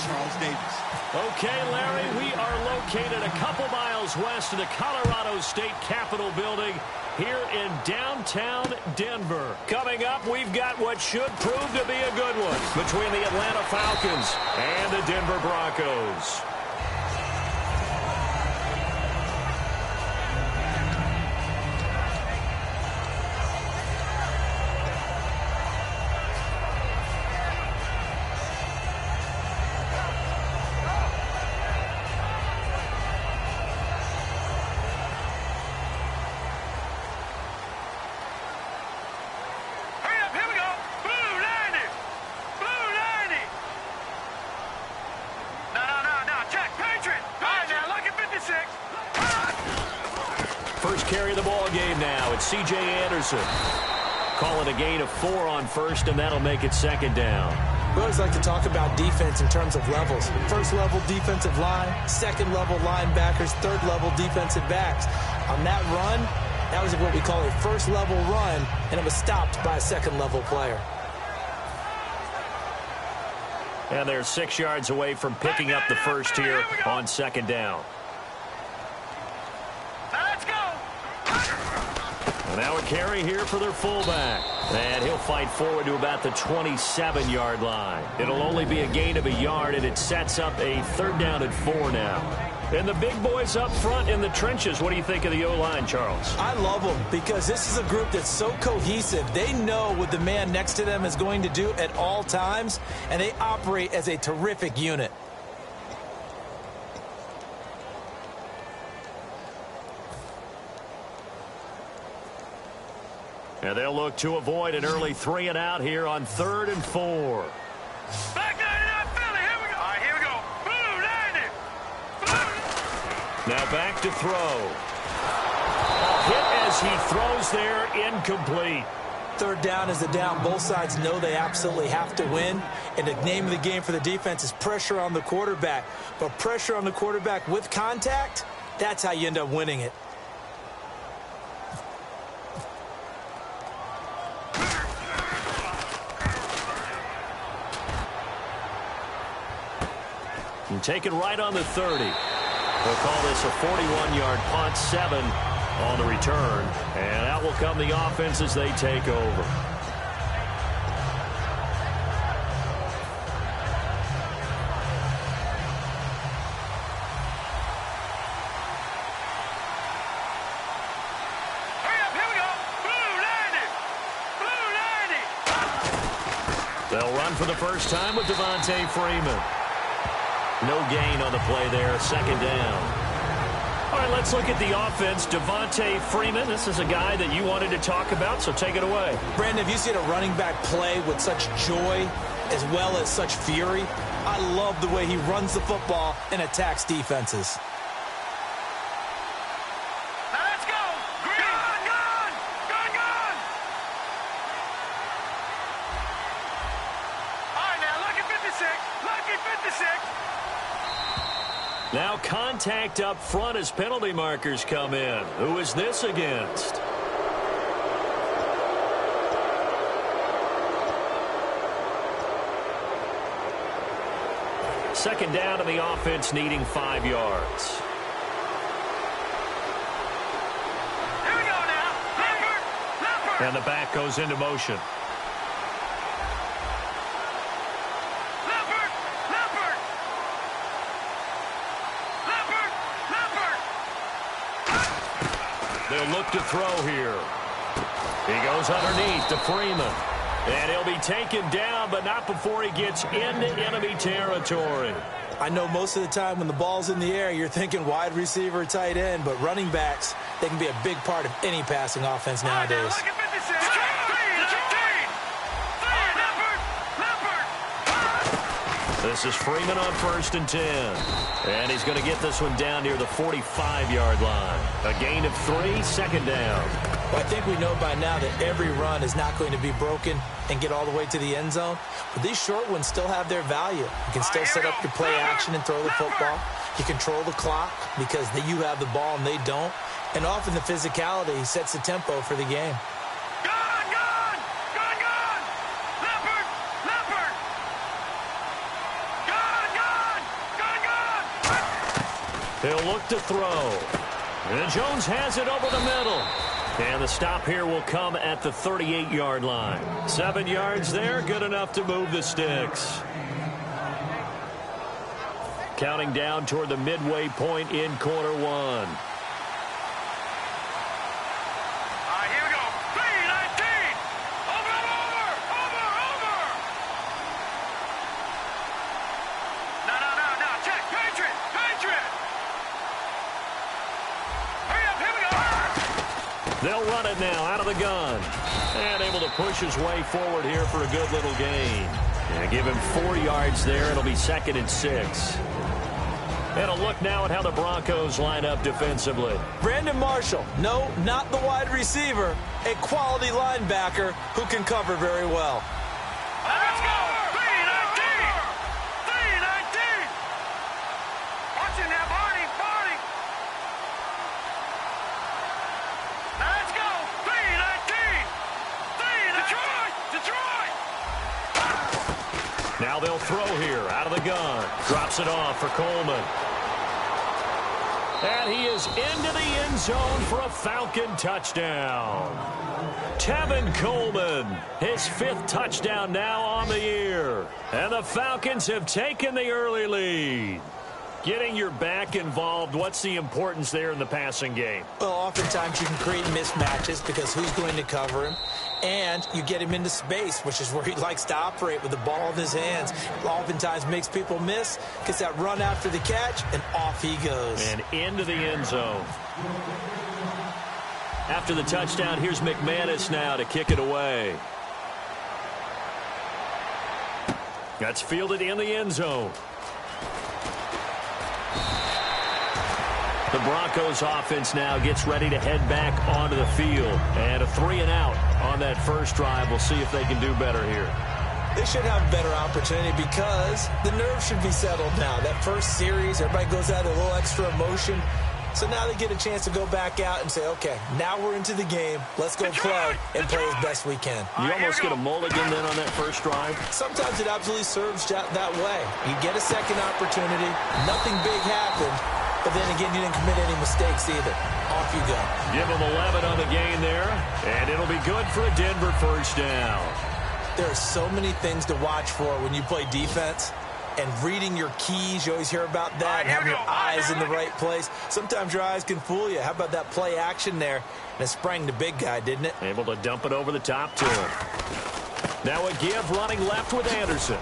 Charles Davis. Okay, Larry, we are located a couple miles west of the Colorado State Capitol building here in downtown Denver. Coming up, we've got what should prove to be a good one between the Atlanta Falcons and the Denver Broncos. First carry of the ball game now. It's C.J. Anderson. Calling a gain of 4 on first, and that'll make it second down. We always like to talk about defense in terms of levels. First level defensive line, second level linebackers, third level defensive backs. On that run, that was what we call a first level run, and it was stopped by a second level player. And they're 6 yards away from picking up the first here on second down. Now a carry here for their fullback. And he'll fight forward to about the 27-yard line. It'll only be a gain of a yard, and it sets up a third down and 4 now. And the big boys up front in the trenches. What do you think of the O-line, Charles? I love them because this is a group that's so cohesive. They know what the man next to them is going to do at all times, and they operate as a terrific unit. And they'll look to avoid an early 3 and out here on 3rd and 4. Back 99 Philly. Here we go. All right, here we go. Blue, 90. Now back to throw. Hit as he throws there, incomplete. Third down is the down. Both sides know they absolutely have to win. And the name of the game for the defense is pressure on the quarterback. But pressure on the quarterback with contact, that's how you end up winning it. And taken right on the 30. They'll call this a 41-yard punt, 7 on the return. And out will come the offense as they take over. Hurry up, here we go. Blue, 90. Blue, 90. They'll run for the first time with Devontae Freeman. No gain on the play there, second down. All right, let's look at the offense. Devontae Freeman, this is a guy that you wanted to talk about, so take it away. Brandon, have you seen a running back play with such joy as well as such fury? I love the way he runs the football and attacks defenses. Now let's go. Gone. All right, now, lucky 56. Lucky 56. Now contact up front as penalty markers come in. Who is this against? Second down to the offense, needing 5 yards. Here we go now. Leopard. And the back goes into motion. They'll look to throw here. He goes underneath to Freeman. And he'll be taken down, but not before he gets into enemy territory. I know most of the time when the ball's in the air, you're thinking wide receiver, tight end, but running backs, they can be a big part of any passing offense nowadays. This is Freeman on 1st and 10. And he's going to get this one down near the 45-yard line. A gain of 3, second down. Well, I think we know by now that every run is not going to be broken and get all the way to the end zone. But these short ones still have their value. You can still set up your play action and throw the football. You control the clock because you have the ball and they don't. And often the physicality sets the tempo for the game. He'll look to throw. And Jones has it over the middle. And the stop here will come at the 38-yard line. 7 yards there, good enough to move the sticks. Counting down toward the midway point in quarter one. Here we go. 3-19. Over. No. Check. Patriot. Hurry up. Here we go. They'll run it now out of the gun. And able to push his way forward here for a good little gain. And give him 4 yards there. It'll be 2nd and 6. And a look now at how the Broncos line up defensively. Brandon Marshall, no, not the wide receiver, a quality linebacker who can cover very well. Let's go. 3-19. Watching that body. Let's go. 3-19. Detroit. Now they'll throw here out of the gun. Drops it off for Coleman. And he is into the end zone for a Falcon touchdown. Tevin Coleman, his 5th touchdown now on the year. And the Falcons have taken the early lead. Getting your back involved, what's the importance there in the passing game? Well, oftentimes you can create mismatches because who's going to cover him? And you get him into space, which is where he likes to operate with the ball in his hands. Oftentimes makes people miss, gets that run after the catch, and off he goes. And into the end zone. After the touchdown, here's McManus now to kick it away. That's fielded in the end zone. The Broncos offense now gets ready to head back onto the field. And a 3-and-out on that first drive. We'll see if they can do better here. They should have a better opportunity because the nerves should be settled now. That first series, everybody goes out a little extra emotion. So now they get a chance to go back out and say, okay, now we're into the game. Let's go play and play as best we can. You almost get a mulligan then on that first drive? Sometimes it absolutely serves that way. You get a second opportunity. Nothing big happened. But then again, you didn't commit any mistakes either. Off you go. Give them 11 on the gain there, and it'll be good for a Denver first down. There are so many things to watch for when you play defense. And reading your keys, you always hear about that, and having your eyes in the right place. Sometimes your eyes can fool you. How about that play action there? And it sprang the big guy, didn't it? Able to dump it over the top to him. Now a give running left with Anderson.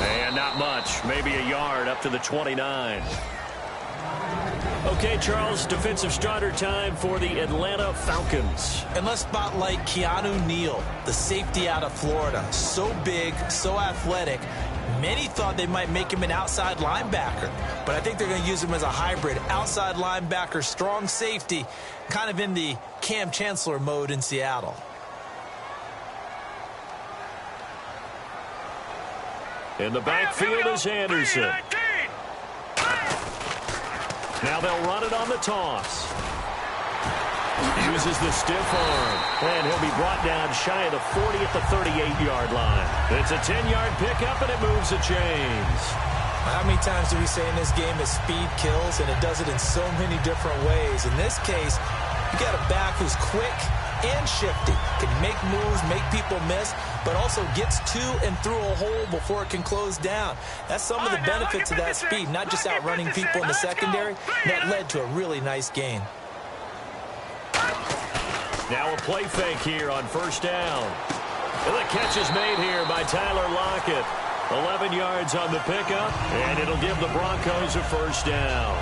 And not much, maybe a yard up to the 29. Okay, Charles, defensive starter time for the Atlanta Falcons. And let's spotlight Keanu Neal, the safety out of Florida. So big, so athletic. Many thought they might make him an outside linebacker, but I think they're going to use him as a hybrid. Outside linebacker, strong safety, kind of in the Cam Chancellor mode in Seattle. In the backfield is Anderson. Now they'll run it on the toss. Uses the stiff arm. And he'll be brought down shy of the 40 at the 38-yard line. It's a 10-yard pickup, and it moves the chains. How many times do we say in this game that speed kills, and it does it in so many different ways? In this case, you got a back who's quick and shifty, can make moves, make people miss, but also gets to and through a hole before it can close down. That's some of the benefits of that speed, not just outrunning people in the secondary. That led to a really nice gain. Now a play fake here on first down. And the catch is made here by Tyler Lockett. 11 yards on the pickup, and it'll give the Broncos a first down.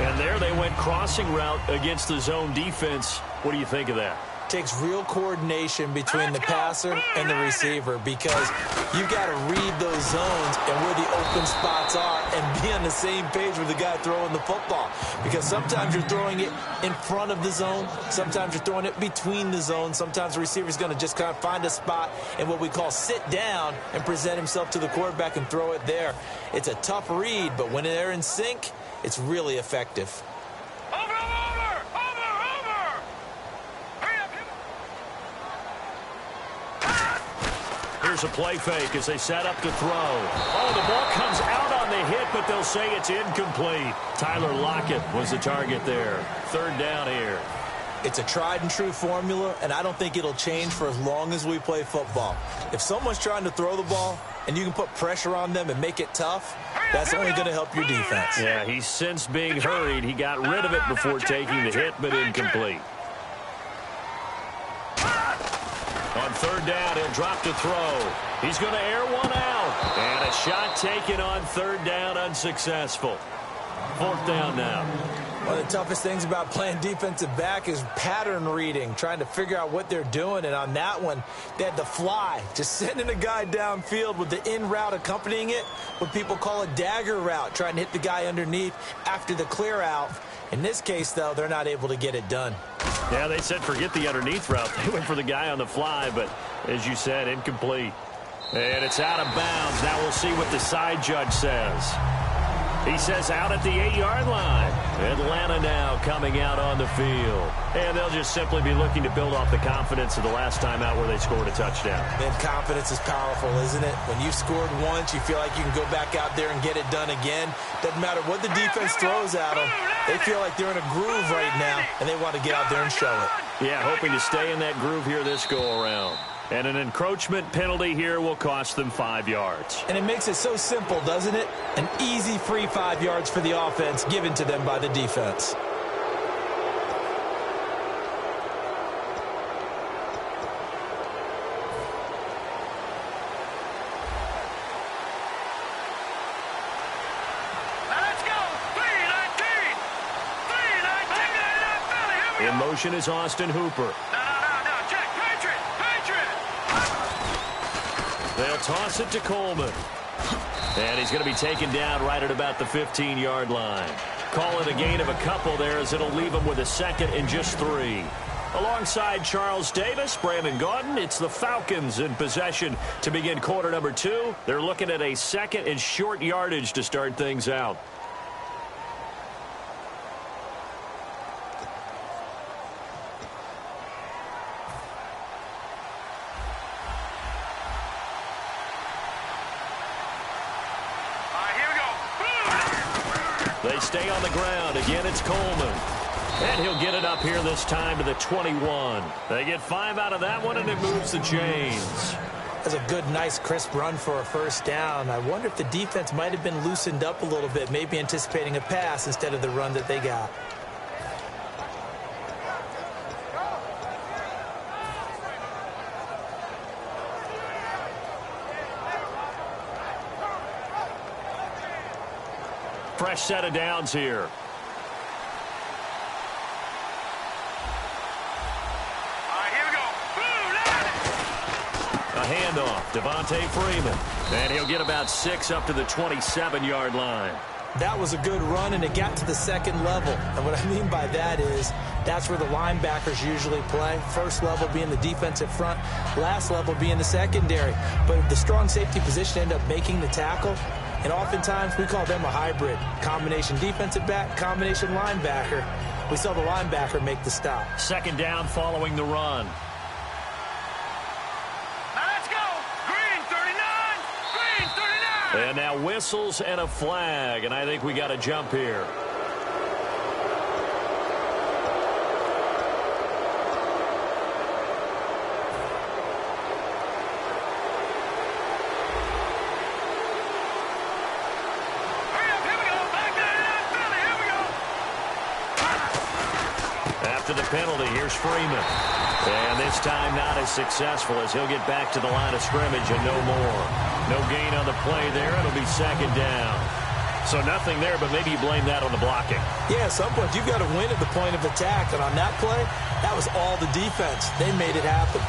And there they went crossing route against the zone defense. What do you think of that? Takes real coordination between the passer and the receiver because you got to read those zones and where the open spots are and be on the same page with the guy throwing the football. Because sometimes you're throwing it in front of the zone. Sometimes you're throwing it between the zones. Sometimes the receiver's going to just kind of find a spot and what we call sit down and present himself to the quarterback and throw it there. It's a tough read, but when they're in sync, it's really effective. Here's a play fake as they set up to throw. Oh, the ball comes out on the hit, but but they'll say it's incomplete. Tyler Lockett was the target there. Third down here. It's a tried-and-true formula, and I don't think it'll change for as long as we play football. If someone's trying to throw the ball and you can put pressure on them and make it tough, that's only going to help your defense. Yeah, he's since being hurried. He got rid of it before taking the hit, but incomplete. On third down, he'll drop to throw. He's going to air one out. And a shot taken on third down, unsuccessful. Fourth down now. One of the toughest things about playing defensive back is pattern reading, trying to figure out what they're doing. And on that one, they had the fly, just sending a guy downfield with the in route accompanying it, what people call a dagger route, trying to hit the guy underneath after the clear out. In this case, though, they're not able to get it done. Yeah, they said forget the underneath route. They went for the guy on the fly, but as you said, incomplete. And it's out of bounds. Now we'll see what the side judge says. He says out at the 8-yard line. Atlanta now coming out on the field. And they'll just simply be looking to build off the confidence of the last time out where they scored a touchdown. And confidence is powerful, isn't it? When you've scored once, you feel like you can go back out there and get it done again. Doesn't matter what the defense throws at them. They feel like they're in a groove right now, and they want to get out there and show it. Yeah, hoping to stay in that groove here this go-around. And an encroachment penalty here will cost them 5 yards. And it makes it so simple, doesn't it? An easy free 5 yards for the offense given to them by the defense. Let's go. 3-19. 3-19. In motion is Austin Hooper. They'll toss it to Coleman. And he's going to be taken down right at about the 15-yard line. Call it a gain of a couple there as it'll leave him with a second and just 3. Alongside Charles Davis, Brandon Gaudin, it's the Falcons in possession to begin quarter number 2. They're looking at a second and short yardage to start things out. They stay on the ground. Again, it's Coleman. And he'll get it up here this time to the 21. They get 5 out of that one, and it moves the chains. That's a good, nice, crisp run for a first down. I wonder if the defense might have been loosened up a little bit, maybe anticipating a pass instead of the run that they got. Fresh set of downs here. Here we go. A handoff, Devontae Freeman. And he'll get about 6 up to the 27-yard line. That was a good run, and it got to the second level. And what I mean by that is that's where the linebackers usually play. First level being the defensive front, last level being the secondary. But the strong safety position ended up making the tackle. And oftentimes, we call them a hybrid. Combination defensive back, combination linebacker. We saw the linebacker make the stop. Second down following the run. Now let's go. Green 39. Green 39. And now whistles and a flag. And I think we got a jump here. After the penalty, here's Freeman. And this time not as successful as he'll get back to the line of scrimmage and no more. No gain on the play there. It'll be second down. So nothing there, but maybe you blame that on the blocking. Yeah, at some point you've got to win at the point of attack. And on that play, that was all the defense. They made it happen.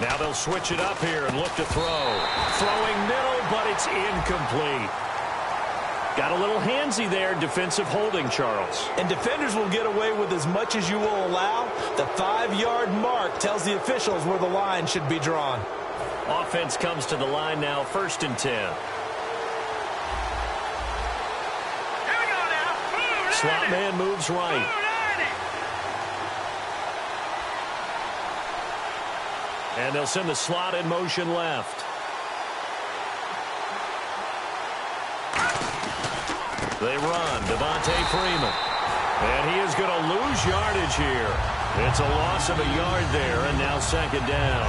Now they'll switch it up here and look to throw. Throwing middle, but it's incomplete. Got a little handsy there, defensive holding, Charles. And defenders will get away with as much as you will allow. The 5-yard mark tells the officials where the line should be drawn. Offense comes to the line now, 1st and 10. Here we go now. Blue Slot 90. man moves right. Blue 90. And they'll send the slot in motion left. They run, Devontae Freeman. And he is going to lose yardage here. It's a loss of a yard there, and now 2nd down.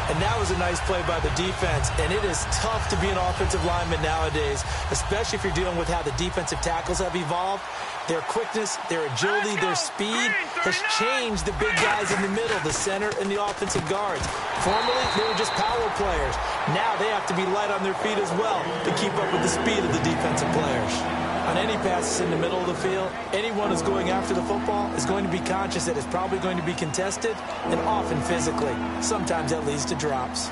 And that was a nice play by the defense. And it is tough to be an offensive lineman nowadays, especially if you're dealing with how the defensive tackles have evolved. Their quickness, their agility, their speed has changed the big guys in the middle, the center, and the offensive guards. Formerly, they were just power players. Now they have to be light on their feet as well to keep up with the speed of the defensive players. On any passes in the middle of the field, anyone who's going after the football is going to be conscious that it's probably going to be contested, and often physically. Sometimes that leads to drops.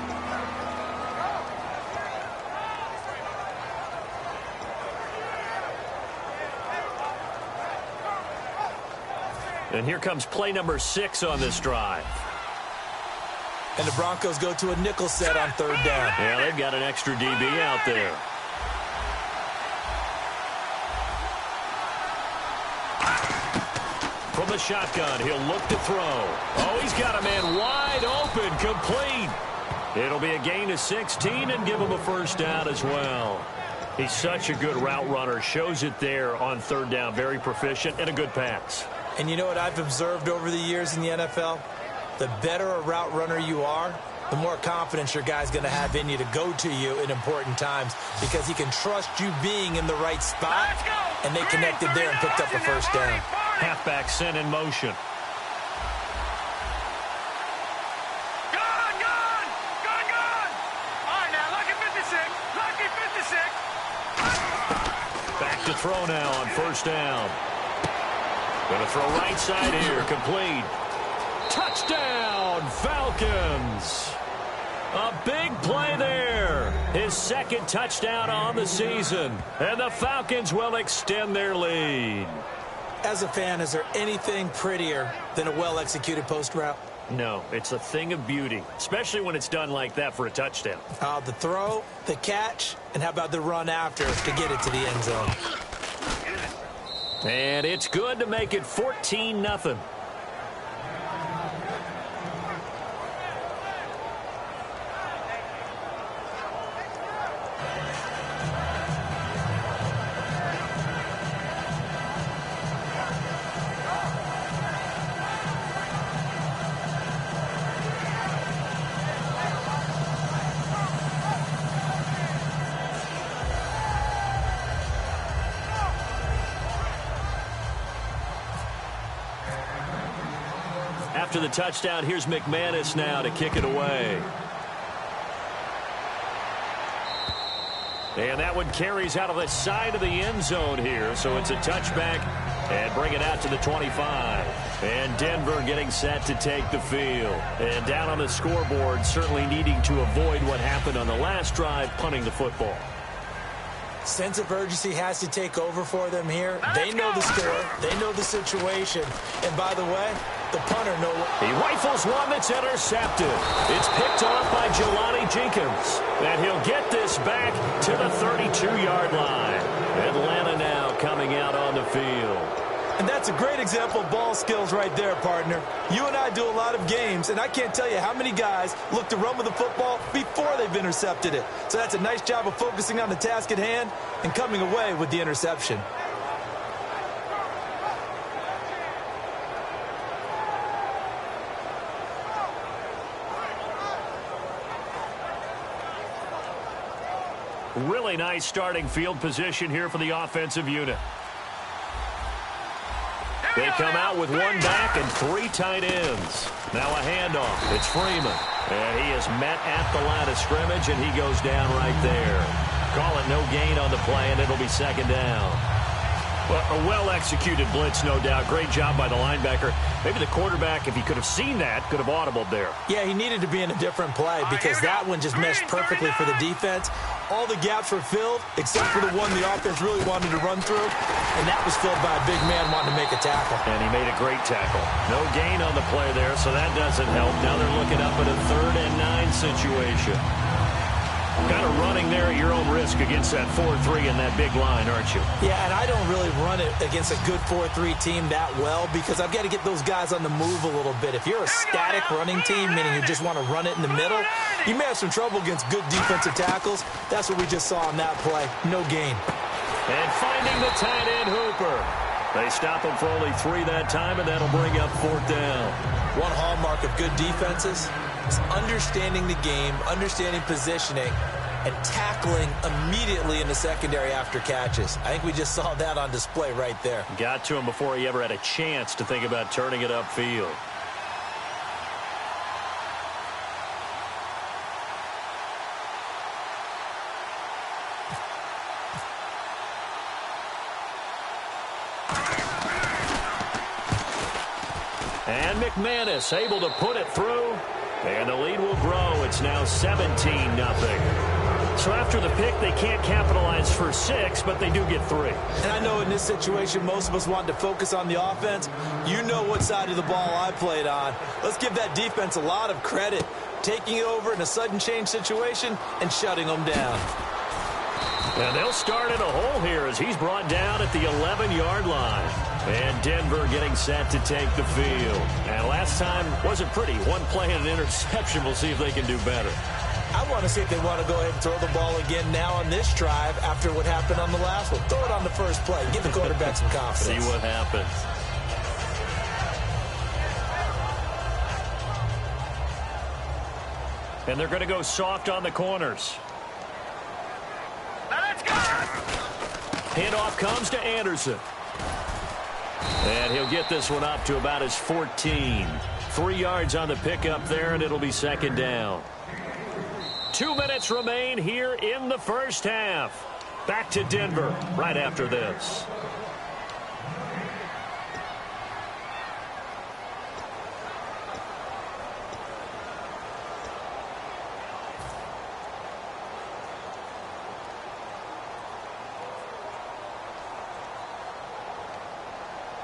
And here comes play number 6 on this drive. And the Broncos go to a nickel set on 3rd down. Yeah, they've got an extra DB out there. From the shotgun, he'll look to throw. Oh, he's got a man wide open, complete. It'll be a gain of 16 and give him a 1st down as well. He's such a good route runner. Shows it there on 3rd down. Very proficient and a good pass. And you know what I've observed over the years in the NFL? The better a route runner you are, the more confidence your guy's going to have in you to go to you in important times because he can trust you being in the right spot, and they connected there and picked up a 1st down. Halfback sent in motion. Gone! All right, now, lucky 56. Lucky 56. Back to throw now on 1st down. Going to throw right side here, complete. Touchdown, Falcons. A big play there. His 2nd touchdown on the season. And the Falcons will extend their lead. As a fan, is there anything prettier than a well-executed post route? No, it's a thing of beauty, especially when it's done like that for a touchdown. The throw, the catch, and how about the run after to get it to the end zone? And it's good to make it 14-0. After the touchdown, here's McManus now to kick it away. And that one carries out of the side of the end zone here, so it's a touchback and bring it out to the 25. And Denver getting set to take the field. And down on the scoreboard, certainly needing to avoid what happened on the last drive, punting the football. Sense of urgency has to take over for them here. They know the score. They know the situation. And by the way, the punter knows. He rifles one that's intercepted. It's picked off by Jelani Jenkins. And he'll get this back to the 32-yard line. Atlanta now coming out on the field. And that's a great example of ball skills right there, partner. You and I do a lot of games, and I can't tell you how many guys look to run with the football before they've intercepted it. So that's a nice job of focusing on the task at hand and coming away with the interception. Really nice starting field position here for the offensive unit. They come out with one back and three tight ends. Now a handoff. It's Freeman. And he is met at the line of scrimmage, and he goes down right there. Call it no gain on the play, and it'll be second down. Well, a well-executed blitz, no doubt. Great job by the linebacker. Maybe the quarterback, if he could have seen that, could have audibled there. Yeah, he needed to be in a different play because that one just meshed perfectly for the defense. All the gaps were filled except for the one the offense really wanted to run through, and that was filled by a big man wanting to make a tackle. And he made a great tackle. No gain on the play there, so that doesn't help. Now they're looking up at a 3rd and 9 situation. Kind of running there at your own risk against that 4-3 and that big line, aren't you? Yeah, and I don't really run it against a good 4-3 team that well because I've got to get those guys on the move a little bit. If you're a static running team, meaning you just want to run it in the middle, you may have some trouble against good defensive tackles. That's what we just saw on that play. No gain. And finding the tight end, Hooper. They stop him for only 3 that time, and that'll bring up 4th down. One hallmark of good defenses is understanding the game, understanding positioning, and tackling immediately in the secondary after catches. I think we just saw that on display right there. Got to him before he ever had a chance to think about turning it upfield. And McManus able to put it through. And the lead will grow. It's now 17-0. So after the pick, they can't capitalize for 6, but they do get 3. And I know in this situation, most of us want to focus on the offense. You know what side of the ball I played on. Let's give that defense a lot of credit, taking it over in a sudden change situation and shutting them down. And they'll start in a hole here as he's brought down at the 11-yard line. And Denver getting set to take the field. And last time wasn't pretty. One play and an interception. We'll see if they can do better. I want to see if they want to go ahead and throw the ball again now on this drive after what happened on the last one. Throw it on the first play. Give the quarterback some confidence. See what happens. And they're going to go soft on the corners. Let's go! Handoff comes to Anderson. And he'll get this one up to about his 14. 3 yards on the pickup there, and it'll be 2nd down. 2 minutes remain here in the first half. Back to Denver right after this.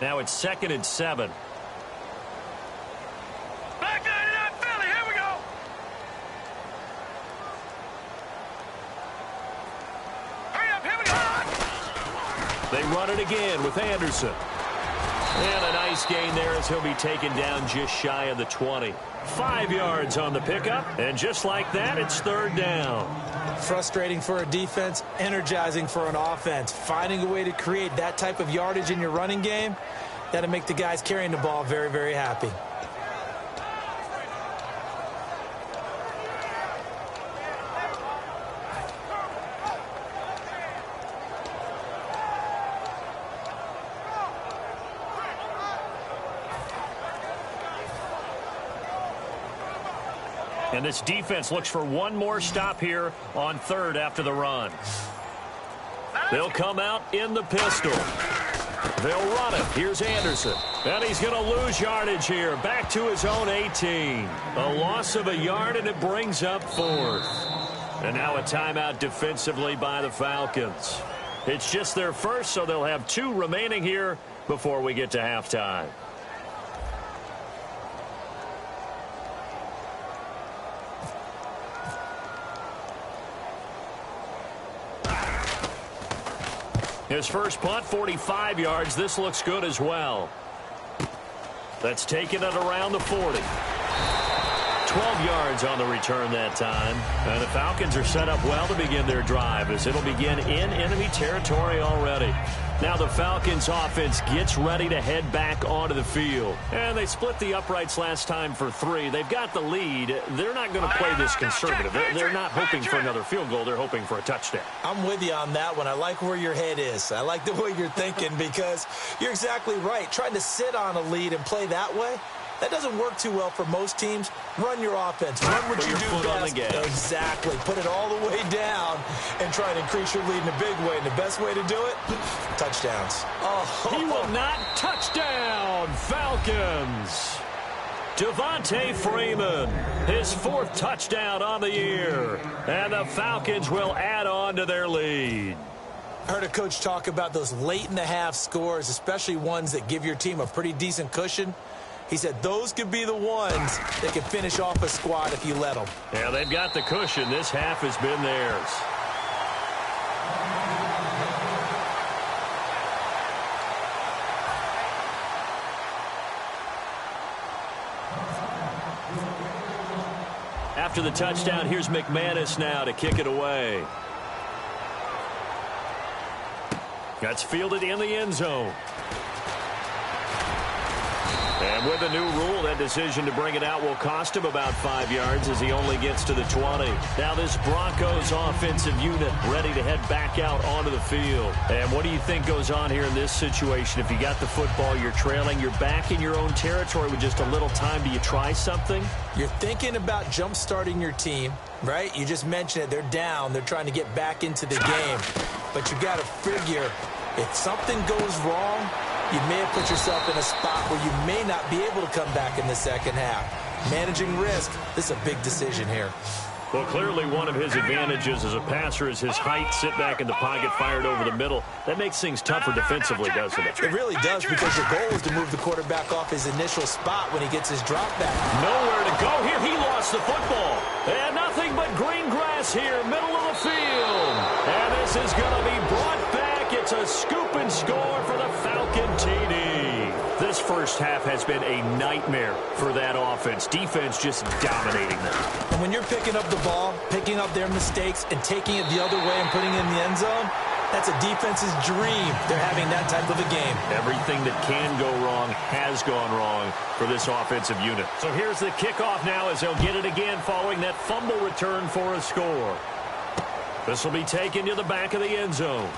Now it's 2nd and 7. Back line it up, Philly. Here we go. Hurry up. Here we go. They run it again with Anderson. And a nice gain there as he'll be taken down just shy of the 20. 5 yards on the pickup. And just like that, it's 3rd down. Frustrating for a defense, energizing for an offense. Finding a way to create that type of yardage in your running game, that'll make the guys carrying the ball very, very happy. And this defense looks for one more stop here on 3rd after the run. They'll come out in the pistol. They'll run it. Here's Anderson. And he's going to lose yardage here. Back to his own 18. A loss of a yard, and it brings up 4th. And now a timeout defensively by the Falcons. It's just their first, so they'll have 2 remaining here before we get to halftime. His first punt, 45 yards. This looks good as well. That's taken it around the 40. 12 yards on the return that time. And the Falcons are set up well to begin their drive as it'll begin in enemy territory already. Now the Falcons offense gets ready to head back onto the field. And they split the uprights last time for 3. They've got the lead. They're not going to play this conservative. They're not hoping for another field goal. They're hoping for a touchdown. I'm with you on that one. I like where your head is. I like the way you're thinking because you're exactly right. Trying to sit on a lead and play that way, That doesn't work too well for most teams. Run your offense. Run what you do best. Exactly. Put it all the way down and try and increase your lead in a big way. And the best way to do it, touchdowns. Oh, he will not. Touchdown, Falcons. Devontae Freeman, his 4th touchdown on the year. And the Falcons will add on to their lead. I heard a coach talk about those late-in-the-half scores, especially ones that give your team a pretty decent cushion. He said those could be the ones that can finish off a squad if you let them. Yeah, they've got the cushion. This half has been theirs. After the touchdown, here's McManus now to kick it away. That's fielded in the end zone. And with the new rule, that decision to bring it out will cost him about 5 yards as he only gets to the 20. Now this Broncos offensive unit ready to head back out onto the field. And what do you think goes on here in this situation? If you got the football, you're trailing, you're back in your own territory with just a little time. Do you try something? You're thinking about jump-starting your team, right? You just mentioned it. They're down. They're trying to get back into the game. But you got to figure if something goes wrong, you may have put yourself in a spot where you may not be able to come back in the second half. Managing risk, this is a big decision here. Well, clearly one of his advantages as a passer is his height, sit back in the pocket, fired over the middle. That makes things tougher defensively, doesn't it? It really does, because your goal is to move the quarterback off his initial spot when he gets his drop back. Nowhere to go here. He lost the football. And nothing but green grass here, middle of the field. And this is going to be brought back. It's a scoop and score for the Falcon TD. This first half has been a nightmare for that offense. Defense just dominating them. And when you're picking up the ball, picking up their mistakes, and taking it the other way and putting it in the end zone, that's a defense's dream. They're having that type of a game. Everything that can go wrong has gone wrong for this offensive unit. So here's the kickoff now as they'll get it again following that fumble return for a score. This will be taken to the back of the end zone.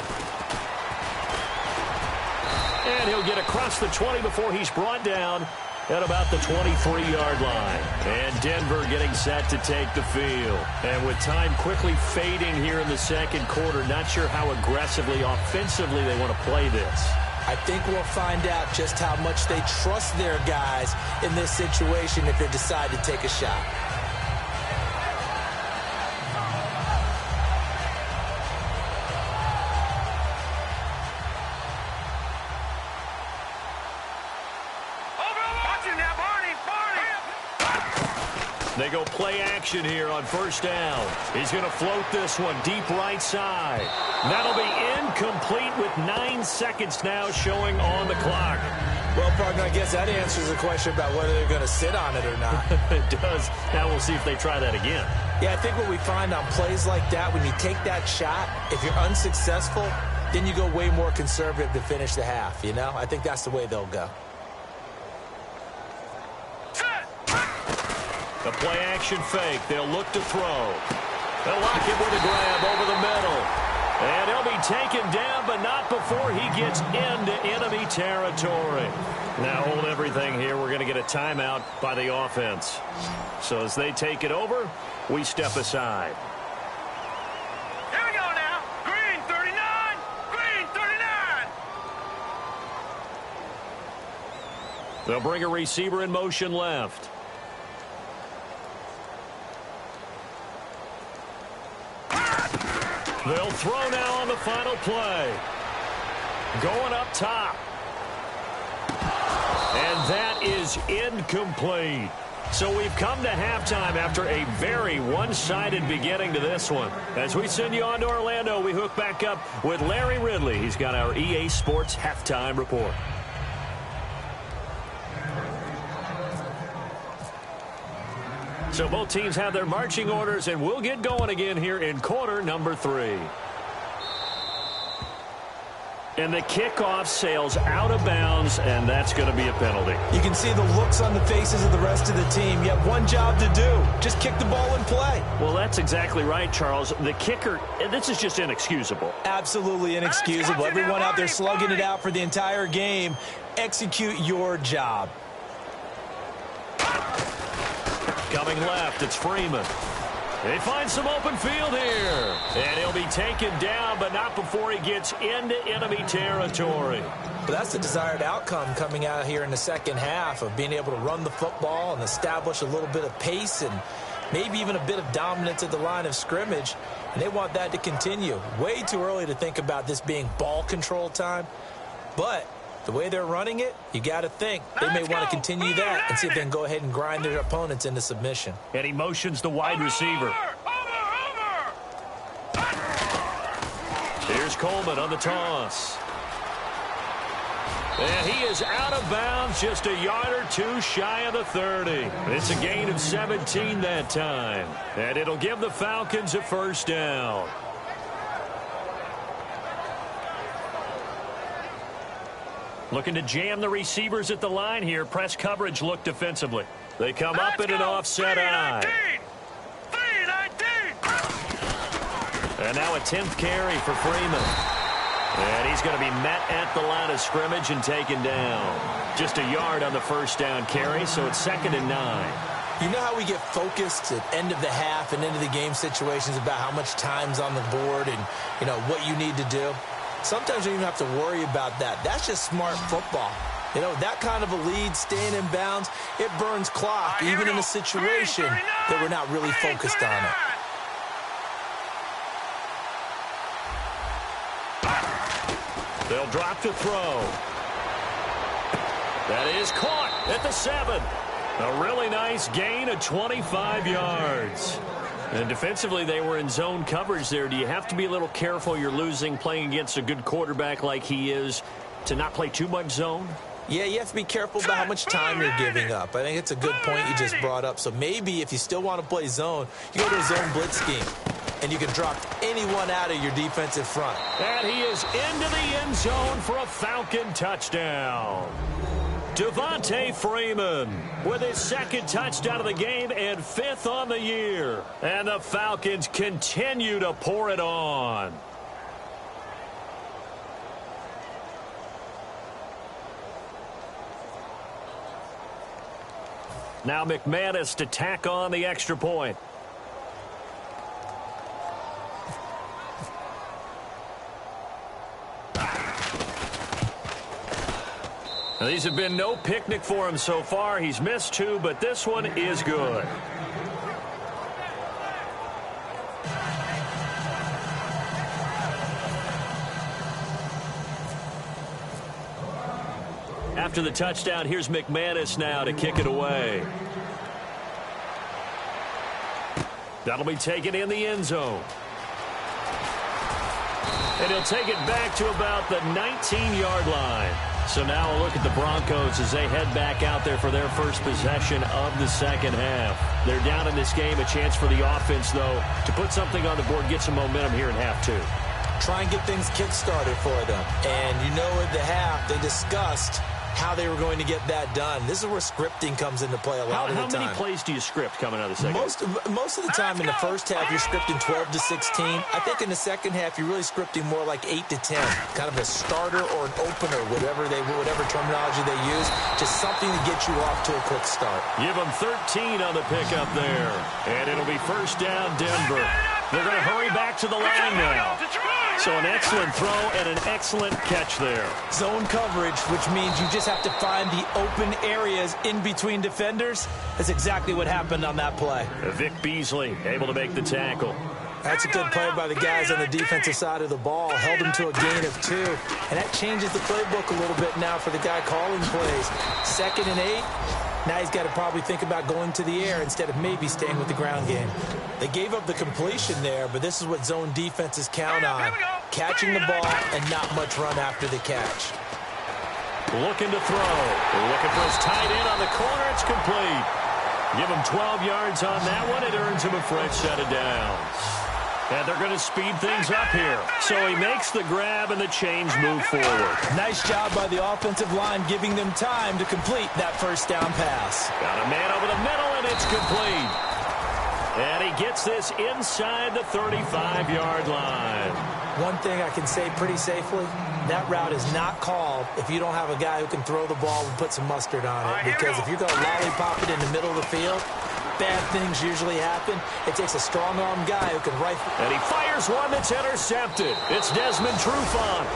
And he'll get across the 20 before he's brought down at about the 23-yard line. And Denver getting set to take the field. And with time quickly fading here in the second quarter, not sure how aggressively, offensively they want to play this. I think we'll find out just how much they trust their guys in this situation if they decide to take a shot. They go play action here on first down. He's going to float this one deep right side. That'll be incomplete with 9 seconds now showing on the clock. Well, partner, I guess that answers the question about whether they're going to sit on it or not. It does. Now we'll see if they try that again. Yeah, I think what we find on plays like that, when you take that shot, if you're unsuccessful, then you go way more conservative to finish the half, you know? I think that's the way they'll go. The play-action fake. They'll look to throw. They'll lock him with a grab over the middle. And he'll be taken down, but not before he gets into enemy territory. Now hold everything here. We're going to get a timeout by the offense. So as they take it over, we step aside. Here we go now. Green 39. Green 39. They'll bring a receiver in motion left. They'll throw now on the final play. Going up top. And that is incomplete. So we've come to halftime after a very one-sided beginning to this one. As we send you on to Orlando, we hook back up with Larry Ridley. He's got our EA Sports halftime report. So both teams have their marching orders, and we'll get going again here in quarter number 3. And the kickoff sails out of bounds, and that's going to be a penalty. You can see the looks on the faces of the rest of the team. You have one job to do. Just kick the ball and play. Well, that's exactly right, Charles. The kicker, this is just inexcusable. Absolutely inexcusable. Everyone out there slugging it out for the entire game. Execute your job. Coming left, it's Freeman. They find some open field here. And he'll be taken down, but not before he gets into enemy territory. But that's the desired outcome coming out here in the second half of being able to run the football and establish a little bit of pace and maybe even a bit of dominance at the line of scrimmage. And they want that to continue. Way too early to think about this being ball control time. But the way they're running it, you got to think they may want to continue that and see if they can go ahead and grind their opponents into submission. And he motions the wide receiver. Here's Coleman on the toss. And he is out of bounds, just a yard or two shy of the 30. It's a gain of 17 that time. And it'll give the Falcons a first down. Looking to jam the receivers at the line here. Press coverage look defensively. They come up in an offset eye. 3-19. And now a 10th carry for Freeman. And he's going to be met at the line of scrimmage and taken down. Just a yard on the first down carry, so it's 2nd and 9. You know how we get focused at end of the half and into the game situations about how much time's on the board and, you know, what you need to do? Sometimes you don't even have to worry about that. That's just smart football. You know, that kind of a lead, staying in bounds, it burns clock, even in a situation that we're not really focused on it. They'll drop to throw. That is caught at the 7. A really nice gain of 25 yards. And defensively, they were in zone coverage there. Do you have to be a little careful? You're losing playing against a good quarterback like he is to not play too much zone? Yeah, you have to be careful about how much time you're giving up. I think it's a good point you just brought up. So maybe if you still want to play zone, you go to a zone blitz scheme. And you can drop anyone out of your defensive front. And he is into the end zone for a Falcon touchdown. Devontae Freeman with his 2nd touchdown of the game and 5th on the year. And the Falcons continue to pour it on. Now McManus to tack on the extra point. Now, these have been no picnic for him so far. He's missed 2, but this one is good. After the touchdown, here's McManus now to kick it away. That'll be taken in the end zone. And he'll take it back to about the 19-yard line. So now a look at the Broncos as they head back out there for their first possession of the second half. They're down in this game. A chance for the offense, though, to put something on the board, get some momentum here in half 2. Try and get things kick-started for them. And you know at the half, they discussed how they were going to get that done. This is where scripting comes into play a lot of the time. How many plays do you script coming out of the second? Most of the time in the first half, you're scripting 12 to 16. I think in the second half, you're really scripting more like 8 to 10. Kind of a starter or an opener, whatever terminology they use. Just something to get you off to a quick start. Give them 13 on the pickup there. And it'll be first down, Denver. They're going to hurry back to the line now. So an excellent throw and an excellent catch there. Zone coverage, which means you just have to find the open areas in between defenders. That's exactly what happened on that play. Vic Beasley able to make the tackle. That's a good play by the guys on the defensive side of the ball. Held him to a gain of 2. And that changes the playbook a little bit now for the guy calling plays. 2nd and 8. Now he's got to probably think about going to the air instead of maybe staying with the ground game. They gave up the completion there, but this is what zone defenses count on. Catching the ball and not much run after the catch. Looking to throw. Looking for his tight end on the corner. It's complete. Give him 12 yards on that one. It earns him a fresh set of downs. And they're going to speed things up here. So he makes the grab and the chains move forward. Nice job by the offensive line giving them time to complete that first down pass. Got a man over the middle, and it's complete. And he gets this inside the 35-yard line. One thing I can say pretty safely, that route is not called if you don't have a guy who can throw the ball and put some mustard on it. Because if you're going to lollipop it in the middle of the field, bad things usually happen. It takes a strong-arm guy who can rifle. And he fires one that's intercepted. It's Desmond Trufant.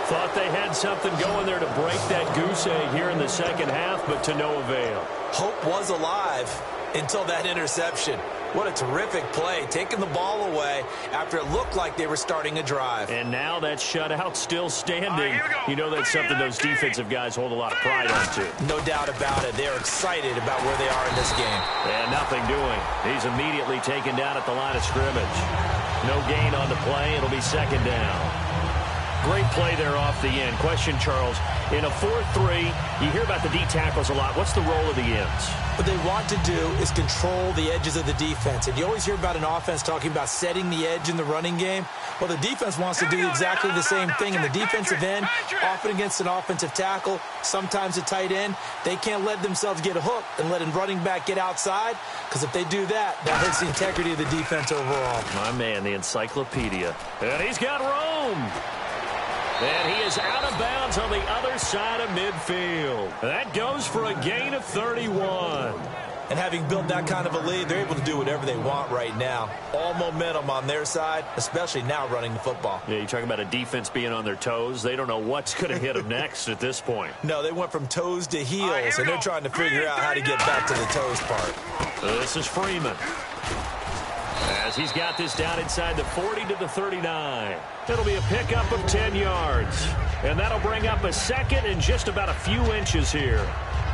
Thought they had something going there to break that goose egg here in the second half, but to no avail. Hope was alive until that interception. What a terrific play, taking the ball away after it looked like they were starting a drive. And now that shutout still standing. You know that's something those defensive guys hold a lot of pride on, too. No doubt about it. They're excited about where they are in this game. And nothing doing. He's immediately taken down at the line of scrimmage. No gain on the play. It'll be second down. Great play there off the end. Question, Charles, in a 4-3, you hear about the D tackles a lot. What's the role of the ends? What they want to do is control the edges of the defense. And you always hear about an offense talking about setting the edge in the running game. Well, the defense wants to do exactly the same thing. And the defensive end, often against an offensive tackle, sometimes a tight end, they can't let themselves get hooked and let a running back get outside. Because if they do that, that hurts the integrity of the defense overall. My man, the encyclopedia. And he's got Rome. And he is out of bounds on the other side of midfield. That goes for a gain of 31. And having built that kind of a lead, they're able to do whatever they want right now. All momentum on their side, especially now running the football. Yeah, you're talking about a defense being on their toes. They don't know what's going to hit them next at this point. No, they went from toes to heels, and they're trying to figure out how to get back to the toes part. This is Freeman. As he's got this down inside the 40 to the 39. It'll be a pickup of 10 yards. And that'll bring up a second and just about a few inches here.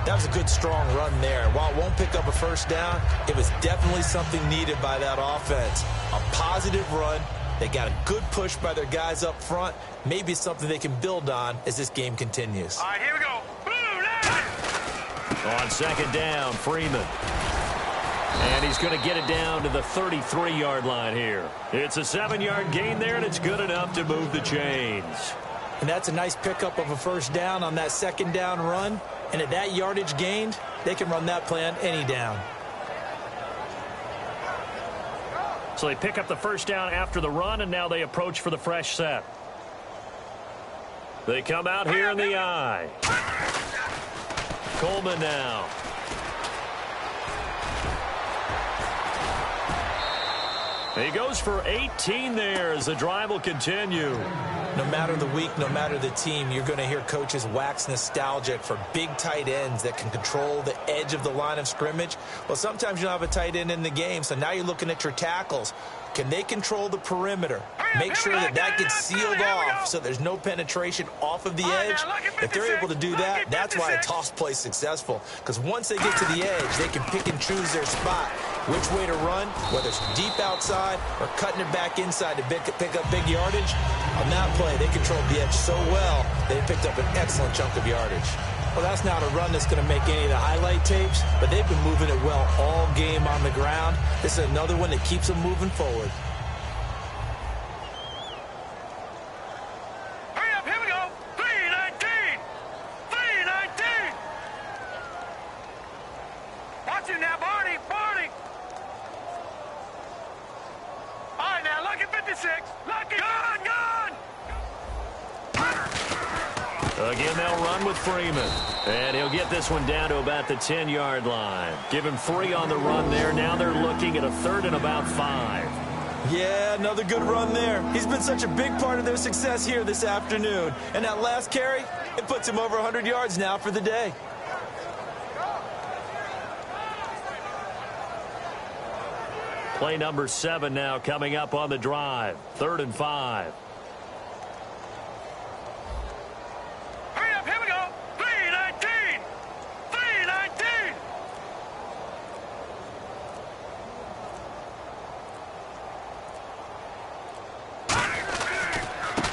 That was a good, strong run there. And while it won't pick up a first down, it was definitely something needed by that offense. A positive run. They got a good push by their guys up front. Maybe something they can build on as this game continues. All right, here we go. Blue line. On second down, Freeman. And he's going to get it down to the 33-yard line here. It's a 7-yard gain there, and it's good enough to move the chains. And that's a nice pickup of a first down on that second down run. And at that yardage gained, they can run that play on any down. So they pick up the first down after the run, and now they approach for the fresh set. They come out here in the I. Coleman now. He goes for 18 there as the drive will continue. No matter the week, no matter the team, you're going to hear coaches wax nostalgic for big tight ends that can control the edge of the line of scrimmage. Well, sometimes you don't have a tight end in the game, so now you're looking at your tackles. Can they control the perimeter? Make sure that that gets sealed off so there's no penetration off of the edge. If they're able to do that, that's why a toss play is successful. Because once they get to the edge, they can pick and choose their spot, which way to run, whether it's deep outside or cutting it back inside to pick up big yardage. On that play, they controlled the edge so well, they picked up an excellent chunk of yardage. Well, that's not a run that's going to make any of the highlight tapes, but they've been moving it well all game on the ground. This is another one that keeps them moving forward. Hurry up, here we go. 3-19. 3-19. Watch it now, Barney. Barney. All right, now, lucky 56. Lucky. Gone, gone. Again, they'll run with Freeman. And he'll get this one down to about the 10-yard line. Give him 3 on the run there. Now they're looking at a 3rd and about 5. Yeah, another good run there. He's been such a big part of their success here this afternoon. And that last carry, it puts him over 100 yards now for the day. Play number 7 now coming up on the drive. 3rd and 5. Hurry up, here we go. 3-19. 3-19.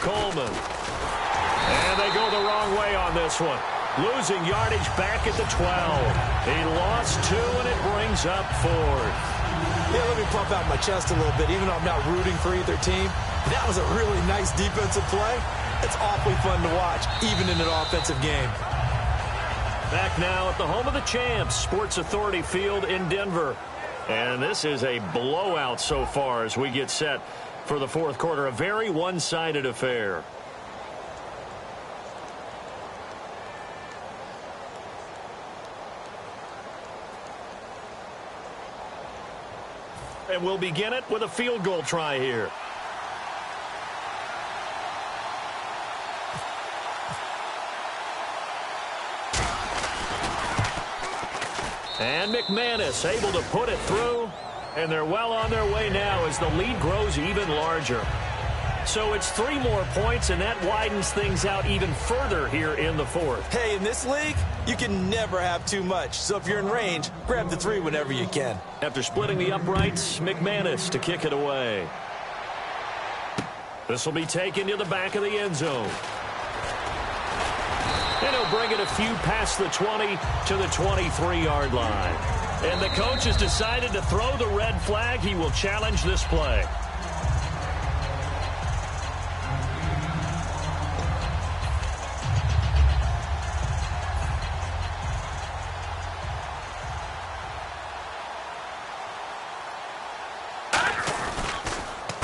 Coleman. And they go the wrong way on this one. Losing yardage back at the 12. He lost 2, and it brings up 4th. Yeah, let me pump out my chest a little bit, even though I'm not rooting for either team. That was a really nice defensive play. It's awfully fun to watch, even in an offensive game. Back now at the home of the champs, Sports Authority Field in Denver. And this is a blowout so far as we get set for the 4th quarter. A very one-sided affair. And we'll begin it with a field goal try here. And McManus able to put it through. And they're well on their way now as the lead grows even larger. So it's 3 more points, and that widens things out even further here in the fourth. Hey, in this league, you can never have too much. So if you're in range, grab the 3 whenever you can. After splitting the uprights, McManus to kick it away. This will be taken to the back of the end zone. And he'll bring it a few past the 20 to the 23-yard line. And the coach has decided to throw the red flag. He will challenge this play.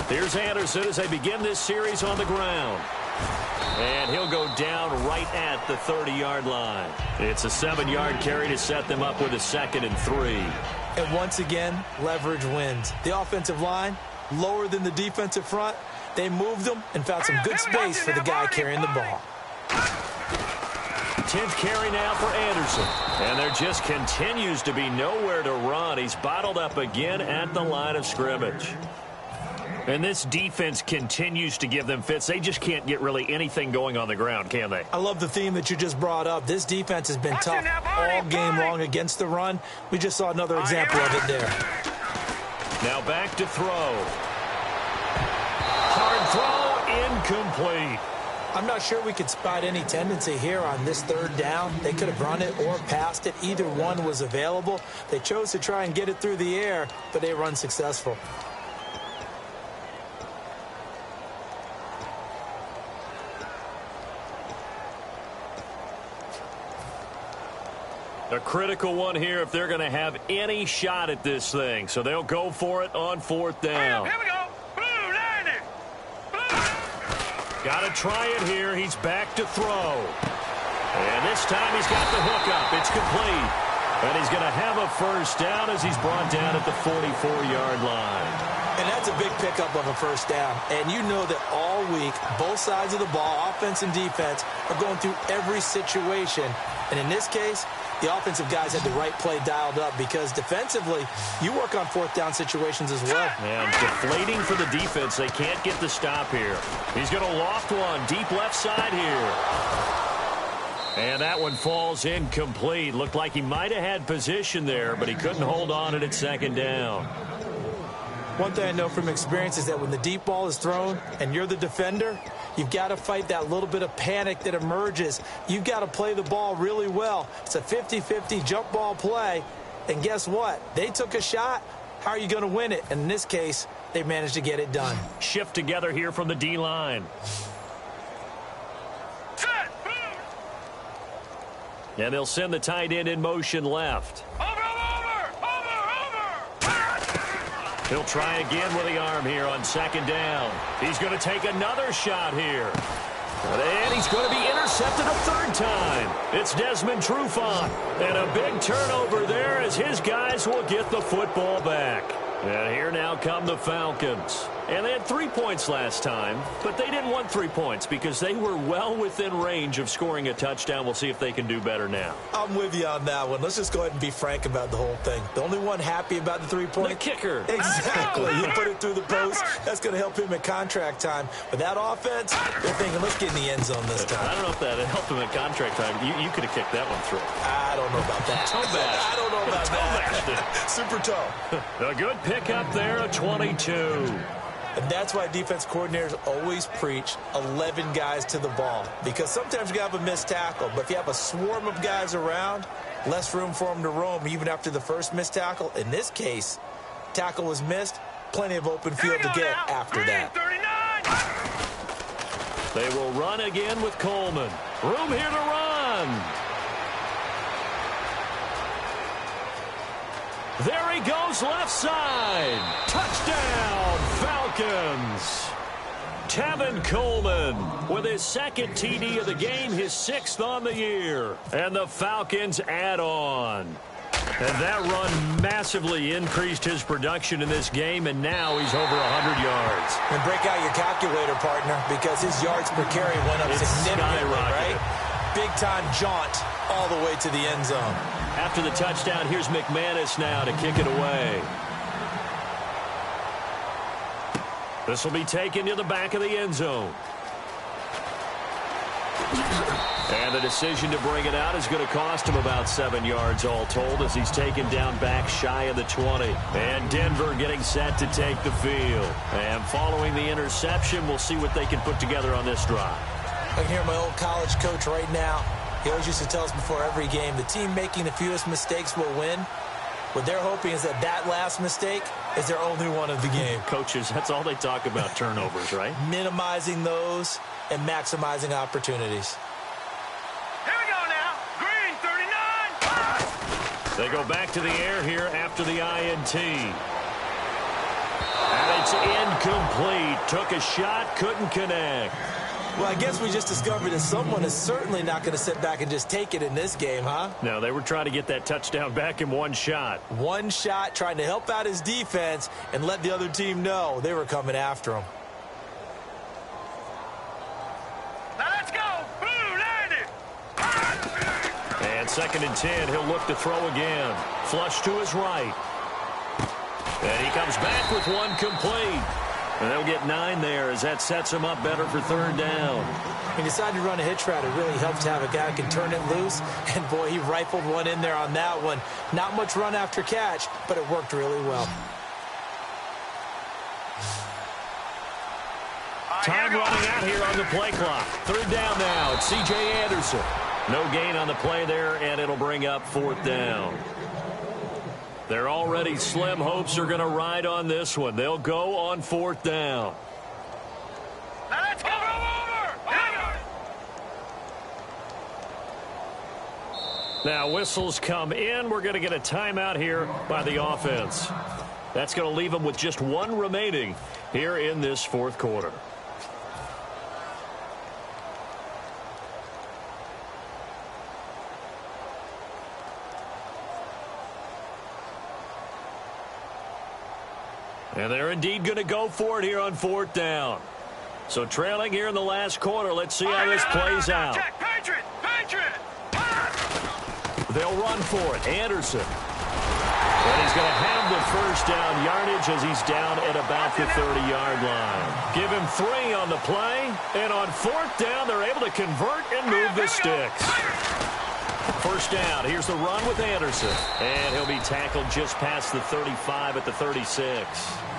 Here's Anderson as they begin this series on the ground. And he'll go down right at the 30-yard line. It's a 7-yard carry to set them up with a 2nd and 3. And once again, leverage wins. The offensive line, lower than the defensive front. They moved them and found some good space for the guy carrying the ball. 10th carry now for Anderson. And there just continues to be nowhere to run. He's bottled up again at the line of scrimmage. And this defense continues to give them fits. They just can't get really anything going on the ground, can they? I love the theme that you just brought up. This defense has been tough all game long against the run. We just saw another example of it there. Now back to throw. Hard throw, incomplete. I'm not sure we could spot any tendency here on this 3rd down. They could have run it or passed it. Either one was available. They chose to try and get it through the air, but they were unsuccessful. A critical one here if they're going to have any shot at this thing. So they'll go for it on 4th down. Here we go. Blue, 90. Blue. Got to try it here. He's back to throw. And this time he's got the hook up. It's complete. And he's going to have a 1st down as he's brought down at the 44-yard line. And that's a big pickup of a 1st down. And you know that all week, both sides of the ball, offense and defense, are going through every situation. And in this case, the offensive guys had the right play dialed up because defensively, you work on 4th down situations as well. And deflating for the defense. They can't get the stop here. He's going to loft one deep left side here. And that one falls incomplete. Looked like he might have had position there, but he couldn't hold on it at 2nd down. One thing I know from experience is that when the deep ball is thrown and you're the defender, you've got to fight that little bit of panic that emerges. You've got to play the ball really well. It's a 50-50 jump ball play. And guess what? They took a shot. How are you going to win it? And in this case, they managed to get it done. Shift together here from the D-line. And they'll send the tight end in motion left. He'll try again with the arm here on 2nd down. He's going to take another shot here. And he's going to be intercepted a 3rd time. It's Desmond Trufant. And a big turnover there as his guys will get the football back. And here now come the Falcons. And they had 3 points last time, but they didn't want 3 points because they were well within range of scoring a touchdown. We'll see if they can do better now. I'm with you on that one. Let's just go ahead and be frank about the whole thing. The only one happy about the 3-point. The kicker. Exactly. He put it through the post. That's going to help him at contract time. But that offense, they're thinking, let's get in the end zone this time. I don't know if that helped him at contract time. You could have kicked that one through. I don't know about that. Toe bash. I don't know about that. Super toe. A good pickup there, a 22. And that's why defense coordinators always preach 11 guys to the ball. Because sometimes you have a missed tackle. But if you have a swarm of guys around, less room for them to roam even after the first missed tackle. In this case, tackle was missed. Plenty of open field to get after that. They will run again with Coleman. Room here to run. There he goes left side. Touchdown, Falcons. Tevin Coleman with his 2nd TD of the game, his 6th on the year. And the Falcons add on. And that run massively increased his production in this game, and now he's over 100 yards. And break out your calculator, partner, because his yards per carry went up significantly, right? Big-time jaunt all the way to the end zone. After the touchdown, here's McManus now to kick it away. This will be taken to the back of the end zone. And the decision to bring it out is going to cost him about 7 yards all told as he's taken down back shy of the 20. And Denver getting set to take the field. And following the interception, we'll see what they can put together on this drive. I can hear my old college coach right now. He always used to tell us before every game, the team making the fewest mistakes will win. What they're hoping is that last mistake is their only one of the game. Coaches, that's all they talk about, turnovers, right? Minimizing those and maximizing opportunities. Here we go now. Green 39. They go back to the air here after the INT. And it's incomplete. Took a shot, couldn't connect. Well, I guess we just discovered that someone is certainly not going to sit back and just take it in this game, huh? No, they were trying to get that touchdown back in one shot. One shot, trying to help out his defense and let the other team know they were coming after him. Now let's go. Blue landed. And 2nd and 10, he'll look to throw again. Flush to his right. And he comes back with one complete. And they'll get 9 there as that sets him up better for 3rd down. He decided to run a hitch route. It really helps to have a guy who can turn it loose. And, boy, he rifled one in there on that one. Not much run after catch, but it worked really well. Time running out here on the play clock. 3rd down now. It's C.J. Anderson. No gain on the play there, and it'll bring up 4th down. Their already slim hopes are going to ride on this one. They'll go on 4th down. Now let's go. Over. Now whistles come in. We're going to get a timeout here by the offense. That's going to leave them with just 1 remaining here in this 4th quarter. And they're indeed going to go for it here on 4th down. So trailing here in the last quarter. Let's see how this plays out. Patriot. They'll run for it. Anderson. And he's going to have the 1st down yardage as he's down at about the 30-yard line. Give him 3 on the play. And on 4th down, they're able to convert and move the sticks. 1st down. Here's the run with Anderson. And he'll be tackled just past the 35 at the 36.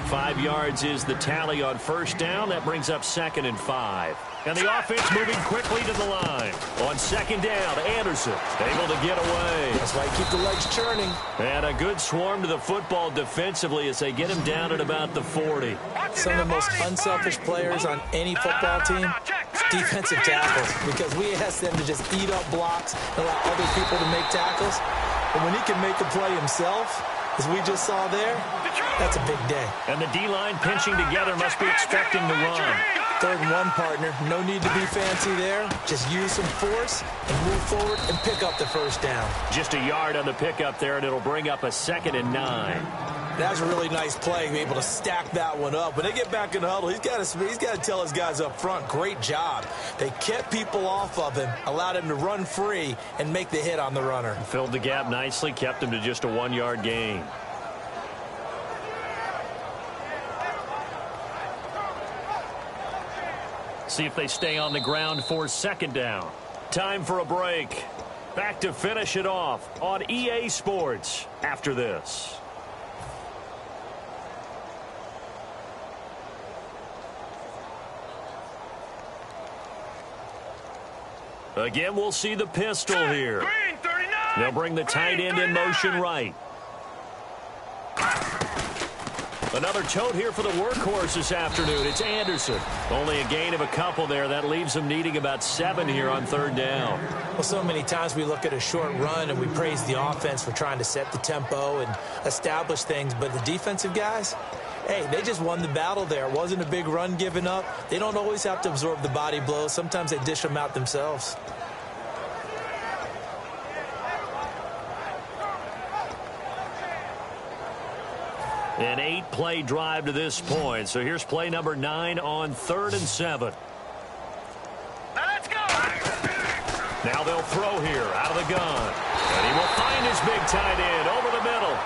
5 yards is the tally on 1st down. That brings up 2nd and 5. And the offense moving quickly to the line. On 2nd down, Anderson able to get away. That's why you keep the legs churning. And a good swarm to the football defensively as they get him down at about the 40. Some of the most unselfish players on any football team, defensive tackles, because we ask them to just eat up blocks and allow other people to make tackles. But when he can make a play himself, as we just saw there, that's a big day. And the D-line pinching together must be expecting the run. 3rd and 1, partner. No need to be fancy there. Just use some force and move forward and pick up the 1st down. Just a yard on the pickup there, and it'll bring up a 2nd and 9. That's a really nice play, be able to stack that one up. When they get back in the huddle, he's got to tell his guys up front, great job. They kept people off of him, allowed him to run free and make the hit on the runner. Filled the gap nicely, kept him to just a 1-yard gain. See if they stay on the ground for 2nd down. Time for a break. Back to finish it off on EA Sports after this. Again, we'll see the pistol here. Green 39. They'll bring the tight end in motion right. Another tote here for the workhorse this afternoon. It's Anderson. Only a gain of a couple there. That leaves them needing about 7 here on 3rd down. Well, so many times we look at a short run and we praise the offense for trying to set the tempo and establish things. But the defensive guys, hey, they just won the battle there. It wasn't a big run given up. They don't always have to absorb the body blows. Sometimes they dish them out themselves. An 8-play drive to this point. So here's play number 9 on 3rd and 7. Now let's go. Now they'll throw here out of the gun. And he will find his big tight end over the middle.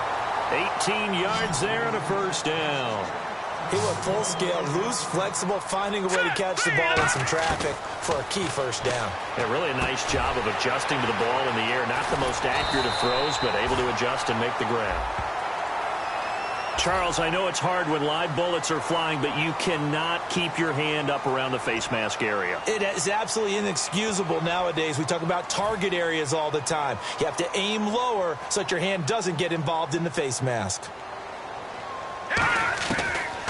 18 yards there and a first down. He went full scale, loose, flexible, finding a way to catch the ball in some traffic for a key first down. Yeah, really a nice job of adjusting to the ball in the air. Not the most accurate of throws, but able to adjust and make the grab. Charles, I know it's hard when live bullets are flying, but you cannot keep your hand up around the face mask area. It is absolutely inexcusable nowadays. We talk about target areas all the time. You have to aim lower so that your hand doesn't get involved in the face mask.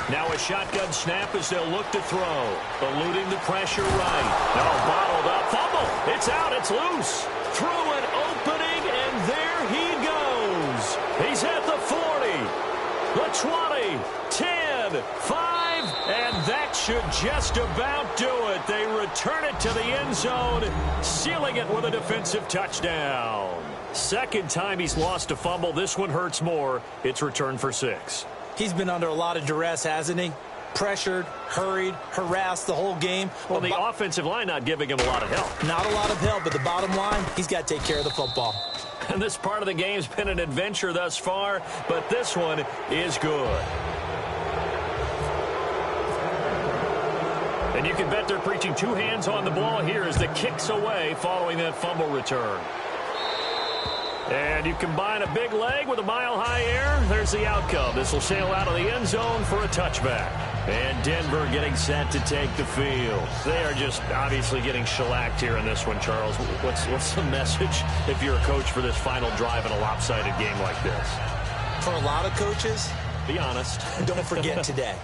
Now a shotgun snap as they'll look to throw. Eluding the pressure right. No, bottled up. Fumble. It's out. It's loose. Through an opening, and there he goes. He's at the 40. The 20, 10, 5, and that should just about do it. They return it to the end zone, sealing it with a defensive touchdown. Second time he's lost a fumble. This one hurts more. It's returned for 6. He's been under a lot of duress, hasn't he? Pressured, hurried, harassed the whole game. Well, the offensive line not giving him a lot of help. Not a lot of help, but the bottom line, he's got to take care of the football. And this part of the game's been an adventure thus far, but this one is good. And you can bet they're preaching 2 hands on the ball here as the kick's away following that fumble return. And you combine a big leg with a mile-high air, there's the outcome. This will sail out of the end zone for a touchback. And Denver getting set to take the field. They are just obviously getting shellacked here in this one, Charles. What's the message if you're a coach for this final drive in a lopsided game like this? For a lot of coaches, be honest. Don't forget today.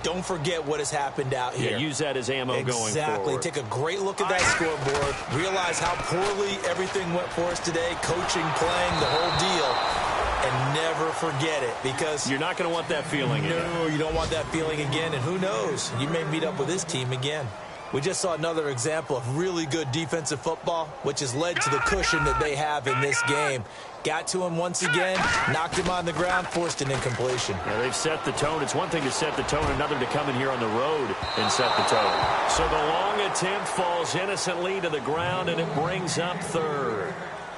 Don't forget what has happened out here. Yeah, use that as ammo going forward. Exactly. Take a great look at that scoreboard. Realize how poorly everything went for us today. Coaching, playing, the whole deal. And never forget it, because you're not going to want that feeling again. No, you don't want that feeling again. And who knows? You may meet up with this team again. We just saw another example of really good defensive football, which has led to the cushion that they have in this game. Got to him once again, knocked him on the ground, forced an incompletion. Yeah, they've set the tone. It's one thing to set the tone, another to come in here on the road and set the tone. So the long attempt falls innocently to the ground, and it brings up 3rd.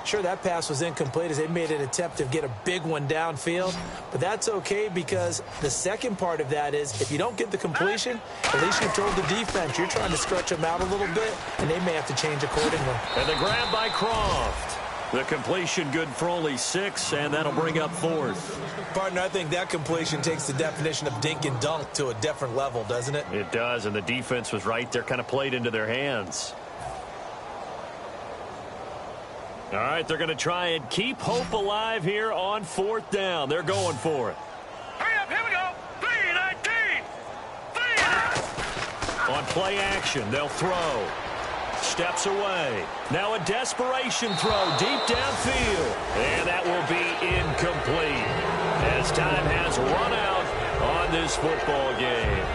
Sure, that pass was incomplete as they made an attempt to get a big one downfield, but that's okay because the second part of that is if you don't get the completion, at least you've told the defense you're trying to stretch them out a little bit, and they may have to change accordingly. And the grab by Croft. The completion good for only 6, and that'll bring up 4th. Partner, I think that completion takes the definition of dink and dunk to a different level, doesn't it? It does, and the defense was right there, kind of played into their hands. All right, they're going to try and keep hope alive here on 4th down. They're going for it. Hurry up, here we go. 3-19. 3. On play action, they'll throw. Steps away. Now a desperation throw deep downfield. And that will be incomplete as time has run out on this football game.